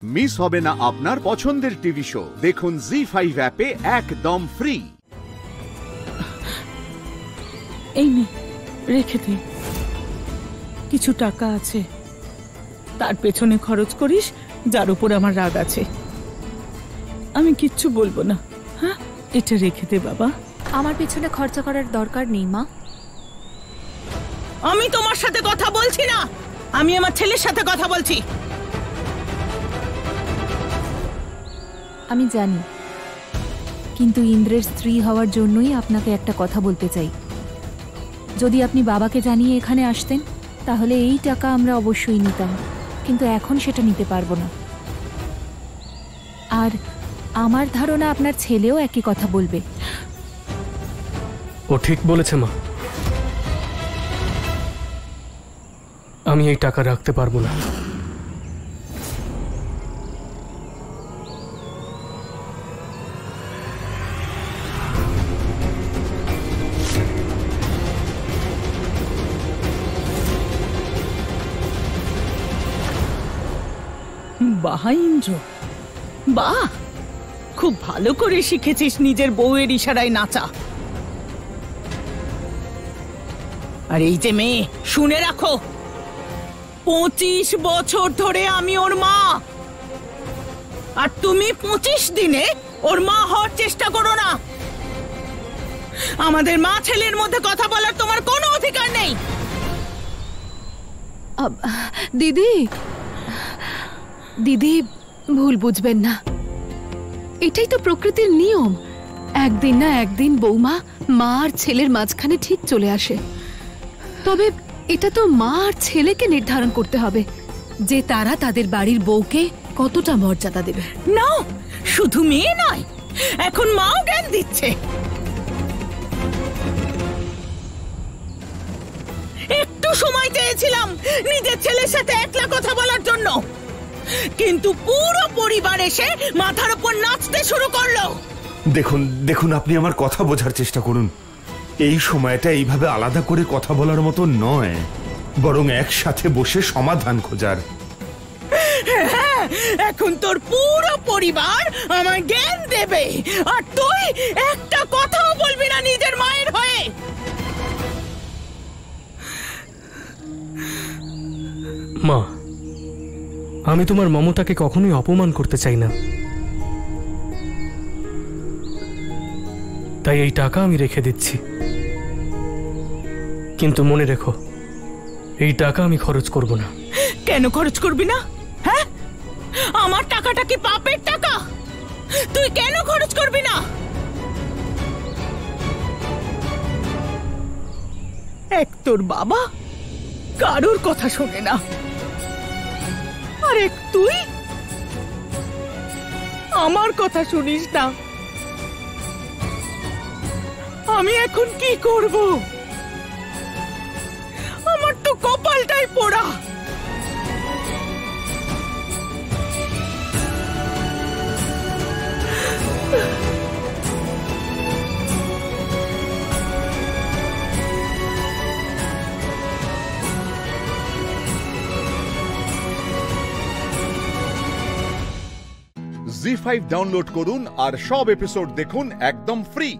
Miss হবে না আপনার পছন্দের টিভি শো। দেখুন জি5 অ্যাপে একদম ফ্রি। এই নে, রেখে দে। কিছু টাকা আছে, তার পেছনে খরচ করিস যার উপর আমার রাগ আছে। আমি কিচ্ছু বলবো না। হ্যাঁ, এটা রেখে দে বাবা। আমার পেছনে খরচা করার দরকার নেই মা। আমি তোমার সাথে কথা বলছি না, আমি আমার ছেলের সাথে কথা বলছি। আমি জানি, কিন্তু ইন্দ্রের স্ত্রী হওয়ার জন্যই আপনাকে একটা কথা বলতে চাই। যদি আপনি বাবাকে জানিয়ে এখানে আসতেন তাহলে এই টাকা আমরা অবশ্যই নিতাম, কিন্তু এখন সেটা নিতে পারবো না। আর আমার ধারণা আপনার ছেলেও একই কথা বলবে। ও ঠিক বলেছে মা, আমি এই টাকা রাখতে পারবো না। বাহ ইন্দ্র, বাহ, খুব ভালো করে শিখেছিস নিজের বউয়ের ইশারায় নাচা। আর এই যে মেয়ে, শুনে রাখো, 25 বছর ধরে আমি ওর মা, আর তুমি 25 দিনে ওর মা হওয়ার চেষ্টা করো না। আমাদের মা ছেলের মধ্যে কথা বলার তোমার কোনো অধিকার নেই। দিদি, দিদি ভুল বুঝবেন না, এটাই তো প্রকৃতির নিয়ম। একদিন না একদিন বৌমা মা আর ছেলের মাঝখানে ঠিক চলে আসে। তবে এটা তো মা আর ছেলেকে নির্ধারণ করতে হবে যে তারা তাদের বাড়ির বউকে কতটা মর্যাদা দেবে। না, শুধু মেয়ে নয়, এখন মাও জ্ঞান দিচ্ছে। একটু সময় চেয়েছিলাম নিজের ছেলের সাথে একলা কথা বলার জন্য, কিন্তু পুরো পরিবার এসে মাথার উপর নাচতে শুরু করলো। দেখুন দেখুন, আপনি আমার কথা বোঝার চেষ্টা করুন। এই সময়টা এইভাবে আলাদা করে কথা বলার মতো নয়, বরং একসাথে বসে সমাধান খোঁজার। হ্যাঁ, এখন তোর পুরো পরিবার আমায় জ্ঞান দেবে, আর তুই একটা কথাও বলবি না নিজের মায়ের হয়ে। মা, আমি তোমার মমতাকে কখনোই অপমান করতে চাই না, তাই এই টাকা আমি রেখে দিচ্ছি। কিন্তু মনে রেখো, এই টাকা আমি খরচ করব না। কেন খরচ করবি না? হ্যাঁ, আমার টাকাটা কি পাপের টাকা? তুই কেন খরচ করবি না? এক তোর বাবা কারোর কথা শোনে না, আর এক তুই আমার কথা শুনিস না। আমি এখন কি করব? আমার তো কপালটাই পোড়া। জি5 ডাউনলোড করুন আর সব এপিসোড দেখুন একদম ফ্রি।